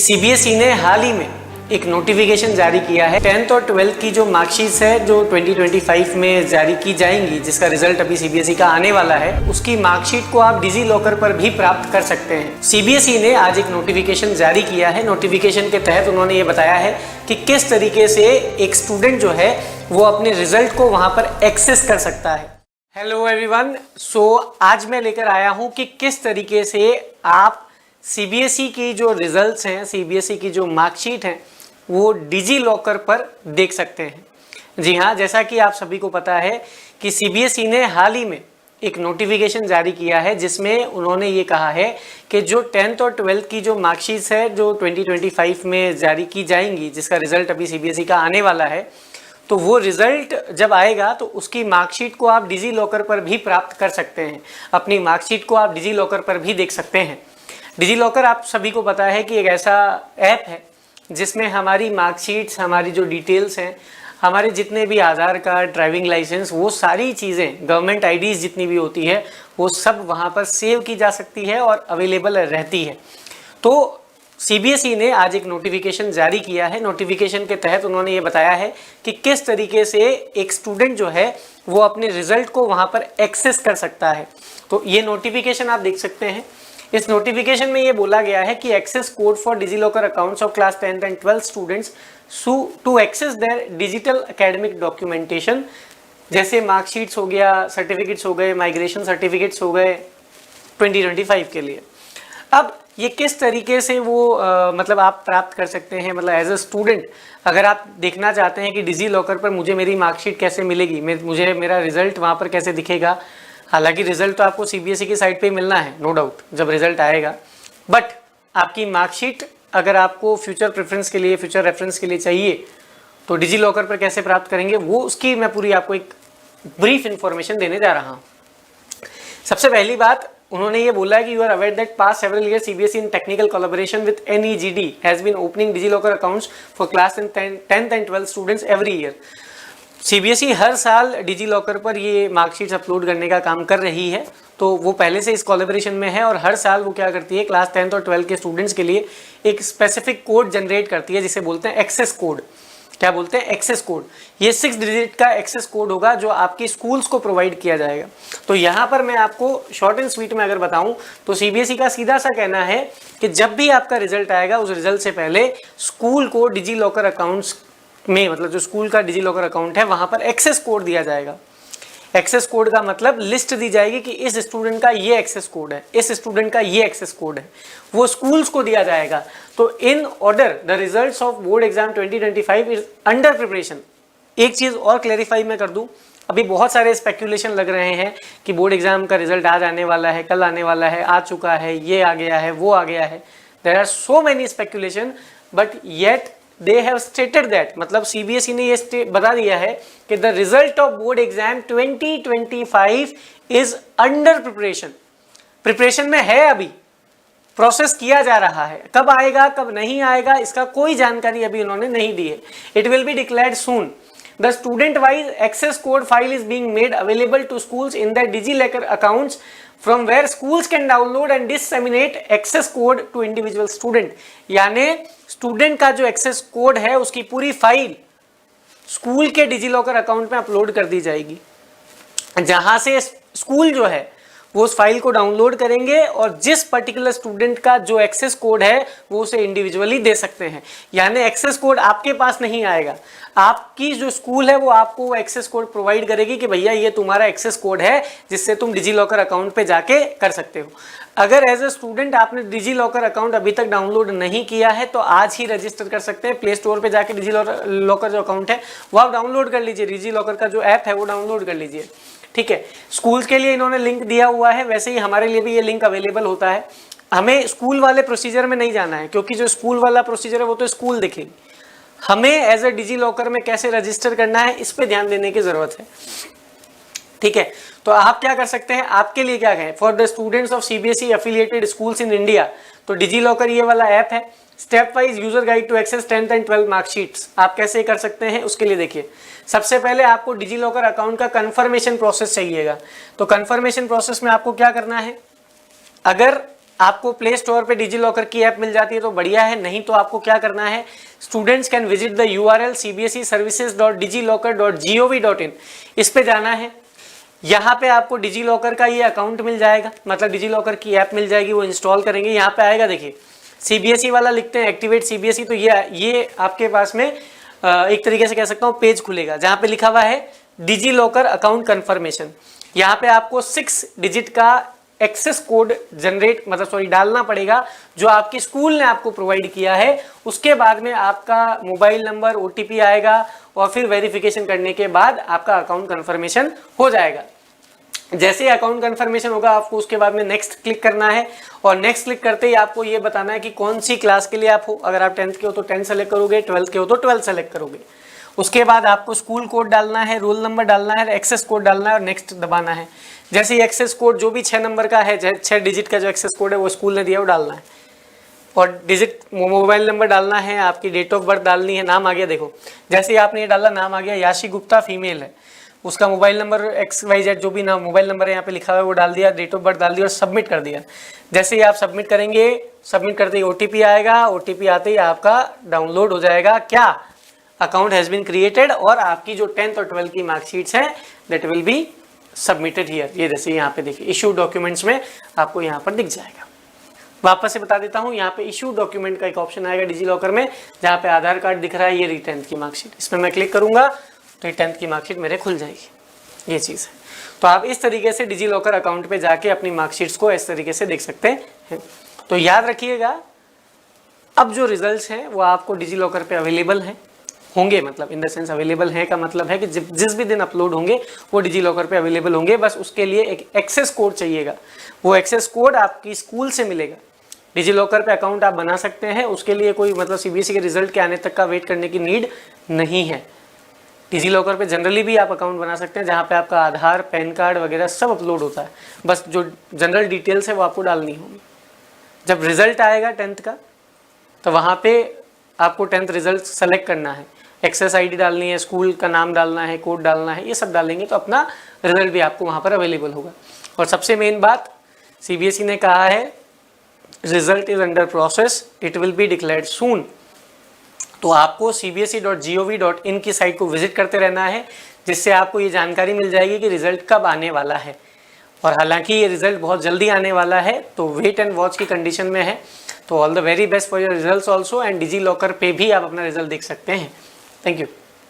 CBSE ने हाल ही में एक नोटिफिकेशन जारी किया है। 10th और 12th की जो मार्कशीट्स है जो 2025 में जारी की जाएंगी, जिसका रिजल्ट अभी सीबीएसई का आने वाला है, उसकी मार्कशीट को आप डिजी लॉकर पर भी प्राप्त कर सकते हैं। सीबीएसई ने आज एक नोटिफिकेशन जारी किया है। नोटिफिकेशन के तहत उन्होंने ये बताया है कि किस तरीके से एक स्टूडेंट जो है वो अपने रिजल्ट को वहां पर एक्सेस कर सकता है। हेलो एवरीवन, आज मैं लेकर आया हूं कि किस तरीके से आप सीबीएसई की जो रिजल्ट्स हैं, सीबीएसई की जो मार्कशीट हैं, वो डिजी लॉकर पर देख सकते हैं। जी हाँ, जैसा कि आप सभी को पता है कि सीबीएसई ने हाल ही में एक नोटिफिकेशन जारी किया है, जिसमें उन्होंने ये कहा है कि जो 10th और 12th की जो मार्कशीट्स है जो 2025 में जारी की जाएंगी, जिसका रिजल्ट अभी सीबीएसई का आने वाला है, तो वो रिजल्ट जब आएगा तो उसकी मार्कशीट को आप डिजी लॉकर पर भी प्राप्त कर सकते हैं। अपनी मार्कशीट को आप डिजी लॉकर पर भी देख सकते हैं। डिजी लॉकर आप सभी को पता है कि एक ऐसा ऐप है जिसमें हमारी मार्कशीट्स, हमारी जो डिटेल्स हैं, हमारे जितने भी आधार कार्ड, ड्राइविंग लाइसेंस, वो सारी चीज़ें, गवर्नमेंट आईडीज़ जितनी भी होती है, वो सब वहाँ पर सेव की जा सकती है और अवेलेबल रहती है। तो सीबीएसई ने आज एक नोटिफिकेशन जारी किया है। नोटिफिकेशन के तहत उन्होंने ये बताया है कि किस तरीके से एक स्टूडेंट जो है वो अपने रिजल्ट को वहाँ पर एक्सेस कर सकता है। तो ये नोटिफिकेशन आप देख सकते हैं। इस नोटिफिकेशन में ये बोला गया है कि access code for DigiLocker accounts of class 10th and 12th students to access their digital academic documentation, जैसे मार्कशीट्स हो गया, सर्टिफिकेट्स हो गए, माइग्रेशन सर्टिफिकेट्स हो गए 2025 के लिए। अब ये किस तरीके से वो मतलब आप प्राप्त कर सकते हैं, मतलब एज अ स्टूडेंट अगर आप देखना चाहते हैं कि डिजी लॉकर पर मुझे मेरी मार्कशीट कैसे मिलेगी, मुझे मेरा रिजल्ट वहाँ पर कैसे दिखेगा। हालांकि रिजल्ट तो आपको सीबीएसई की साइट पे ही मिलना है, नो डाउट, जब रिजल्ट आएगा, बट आपकी मार्कशीट अगर आपको फ्यूचर प्रेफरेंस के लिए, फ्यूचर रेफरेंस के लिए चाहिए, तो डिजी लॉकर पर कैसे प्राप्त करेंगे, वो उसकी मैं पूरी आपको एक ब्रीफ इंफॉर्मेशन देने जा रहा हूँ। सबसे पहली बात, उन्होंने ये बोला है कि you are aware that past several year CBSE in technical collaboration with NeGD has been opening DigiLocker accounts for class 10th and 12th students every year. CBSE हर साल डिजी लॉकर पर ये मार्कशीट्स अपलोड करने का काम कर रही है, तो वो पहले से इस कोलैबोरेशन में है और हर साल वो क्या करती है, क्लास 10th और 12th के स्टूडेंट्स के लिए एक स्पेसिफिक कोड जनरेट करती है, जिसे बोलते हैं एक्सेस कोड। क्या बोलते हैं? Access code. ये 6 डिजिट का एक्सेस कोड होगा जो आपकी स्कूल्स को प्रोवाइड किया जाएगा। तो यहाँ पर मैं आपको शॉर्ट एंड स्वीट में अगर बताऊं तो सीबीएसई का सीधा सा कहना है कि जब भी आपका रिजल्ट आएगा, उस रिजल्ट से पहले स्कूल को डिजी लॉकर अकाउंट्स में, मतलब जो स्कूल का डिजी लॉकर अकाउंट है, वहां पर एक्सेस कोड दिया जाएगा। एक्सेस कोड का मतलब लिस्ट दी जाएगी कि इस स्टूडेंट का ये एक्सेस कोड है, इस स्टूडेंट का ये एक्सेस कोड है, वो स्कूल्स को दिया जाएगा। तो in order the results of board exam 2025 is under preparation. एक चीज और क्लैरिफाई मैं कर दूं, अभी बहुत सारे स्पेक्यूलेशन लग रहे हैं कि बोर्ड एग्जाम का रिजल्ट आज आने वाला है, कल आने वाला है, आ चुका है, ये आ गया है, वो आ गया है। There are so many speculation, but yet they have stated that, मतलब सीबीएसई ने ये बता दिया है कि the result of board exam 2025 is under preparation। Preparation में है, अभी प्रोसेस किया जा रहा है। कब आएगा, कब नहीं आएगा, इसका कोई जानकारी अभी उन्होंने नहीं दी है। It will be declared soon। The student wise access code file is being made available to schools in their DigiLocker accounts from where schools can download and disseminate access code to individual student। यानी student का जो access code है उसकी पूरी file school के DigiLocker account में upload कर दी जाएगी, जहां से स्कूल जो है वो उस फाइल को डाउनलोड करेंगे और जिस पर्टिकुलर स्टूडेंट का जो एक्सेस कोड है वो उसे इंडिविजुअली दे सकते हैं। यानी एक्सेस कोड आपके पास नहीं आएगा, आपकी जो स्कूल है वो आपको एक्सेस कोड प्रोवाइड करेगी कि भैया ये तुम्हारा एक्सेस कोड है, जिससे तुम डिजीलॉकर अकाउंट पे जाके कर सकते हो। अगर एज ए स्टूडेंट आपने डिजीलॉकर अकाउंट अभी तक डाउनलोड नहीं किया है तो आज ही रजिस्टर कर सकते हैं। प्ले स्टोर पे जाके डिजीलॉकर जो अकाउंट है वो आप डाउनलोड कर लीजिए, डिजीलॉकर का जो ऐप है वो डाउनलोड कर लीजिए। ठीक है, स्कूल्स के लिए इन्होंने लिंक दिया हुआ है, वैसे ही हमारे लिए भी ये लिंक अवेलेबल होता है। हमें स्कूल वाले प्रोसीजर में नहीं जाना है, क्योंकि जो स्कूल वाला प्रोसीजर है वो तो स्कूल देखेगी। हमें एज ए डिजी लॉकर में कैसे रजिस्टर करना है, इस पे ध्यान देने की जरूरत है। ठीक है, तो आप क्या कर सकते हैं, आपके लिए क्या है, for the students of CBSE affiliated schools in India, तो डिजी लॉकर ये वाला ऐप है। Step wise user guide to access 10th and 12th marksheets, आप कैसे कर सकते हैं उसके लिए देखिए। सबसे पहले आपको डिजी लॉकर अकाउंट का कंफर्मेशन प्रोसेस चाहिएगा। तो कंफर्मेशन प्रोसेस में आपको क्या करना है, अगर आपको प्ले स्टोर पे डिजी लॉकर की ऐप मिल जाती है तो बढ़िया है, नहीं तो आपको क्या करना है, students can visit the URL cbseservices.digiloccer.gov.in, इस पे जाना है। यहाँ पे आपको डिजी लॉकर का ये अकाउंट मिल जाएगा, मतलब डिजी लॉकर की ऐप मिल जाएगी, वो इंस्टॉल करेंगे। यहाँ पे आएगा, देखिए CBSE वाला लिखते हैं एक्टिवेट CBSE, तो ये आपके पास में एक तरीके से कह सकता हूँ पेज खुलेगा जहाँ पे लिखा हुआ है डिजी लॉकर अकाउंट कन्फर्मेशन। यहाँ पे आपको 6 डिजिट का एक्सेस कोड डालना पड़ेगा जो आपकी स्कूल ने आपको प्रोवाइड किया है। उसके बाद में आपका मोबाइल नंबर, OTP आएगा और फिर वेरिफिकेशन करने के बाद आपका अकाउंट कन्फर्मेशन हो जाएगा। जैसे ही अकाउंट कन्फर्मेशन होगा आपको उसके बाद में नेक्स्ट क्लिक करना है और नेक्स्ट क्लिक करते ही आपको ये बताना है कि कौन सी क्लास के लिए आप हो। अगर आप 10th के हो तो 10 सेलेक्ट करोगे, 12th के हो तो 12 सेलेक्ट करोगे। उसके बाद आपको स्कूल कोड डालना है, रोल नंबर डालना है, एक्सेस कोड डालना है और नेक्स्ट दबाना है। जैसे ही एक्सेस कोड जो भी 6 नंबर का है, 6 डिजिट का जो एक्सेस कोड है वो स्कूल ने दिया वो डालना है और डिजिट मोबाइल नंबर डालना है, आपकी डेट ऑफ बर्थ डालनी है। नाम आ गया, देखो जैसे ही आपने ये डाला नाम आ गया, याशी गुप्ता फीमेल है, उसका मोबाइल नंबर XYZ जो भी नाम मोबाइल नंबर है यहाँ पे लिखा हुआ है वो डाल दिया, डेट ऑफ बर्थ डाल दिया और सबमिट कर दिया। जैसे ही आप सबमिट करेंगे, सबमिट करते ही OTP आएगा, OTP आते ही आपका डाउनलोड हो जाएगा क्या, अकाउंट हैज़ बीन क्रिएटेड, और आपकी जो 10th और 12th की मार्कशीट्स हैं that will be submitted here. ये जैसे यहाँ पे देखिए इशू डॉक्यूमेंट्स में आपको यहाँ पर दिख जाएगा। वापस से बता देता हूँ, यहाँ पे इशू डॉक्यूमेंट का एक ऑप्शन आएगा डिजी लॉकर में जहाँ पे आधार कार्ड दिख रहा है, ये 10th की मार्कशीट, इसमें मैं क्लिक करूंगा तो ये 10th की मार्कशीट मेरे खुल जाएगी। ये चीज़ है, तो आप इस तरीके से डिजी लॉकर अकाउंट पे जाके अपनी मार्कशीट्स को इस तरीके से देख सकते हैं। तो याद रखिएगा, अब जो रिजल्ट्स हैं वो आपको डिजी लॉकर पे अवेलेबल हैं होंगे, मतलब इन द सेंस अवेलेबल है का मतलब है कि जिस भी दिन अपलोड होंगे वो डिजी लॉकर पे अवेलेबल होंगे। बस उसके लिए एक एक्सेस कोड चाहिएगा, वो एक्सेस कोड आपकी स्कूल से मिलेगा। डिजी लॉकर पे अकाउंट आप बना सकते हैं, उसके लिए कोई मतलब CBSE के रिजल्ट के आने तक का वेट करने की नीड नहीं है। डिजी लॉकर पे जनरली भी आप अकाउंट बना सकते हैं जहाँ पे आपका आधार, पैन कार्ड वगैरह सब अपलोड होता है, बस जो जनरल डिटेल्स है वो आपको डालनी होगी। जब रिजल्ट आएगा 10th का तो वहाँ पे आपको 10th रिजल्ट सेलेक्ट करना है, एक्सेस ID डालनी है, स्कूल का नाम डालना है, कोड डालना है, ये सब डालेंगे तो अपना रिजल्ट भी आपको वहाँ पर अवेलेबल होगा। और सबसे मेन बात, CBSE ने कहा है result is under process, it will be declared soon. तो आपको cbse.gov.in की साइट को विजिट करते रहना है, जिससे आपको ये जानकारी मिल जाएगी कि रिजल्ट कब आने वाला है। और हालांकि ये रिजल्ट बहुत जल्दी आने वाला है, तो वेट एंड वॉच की कंडीशन में है। तो all the very best for your results also, and DigiLocker पे भी आप अपना रिजल्ट देख सकते हैं। Thank you.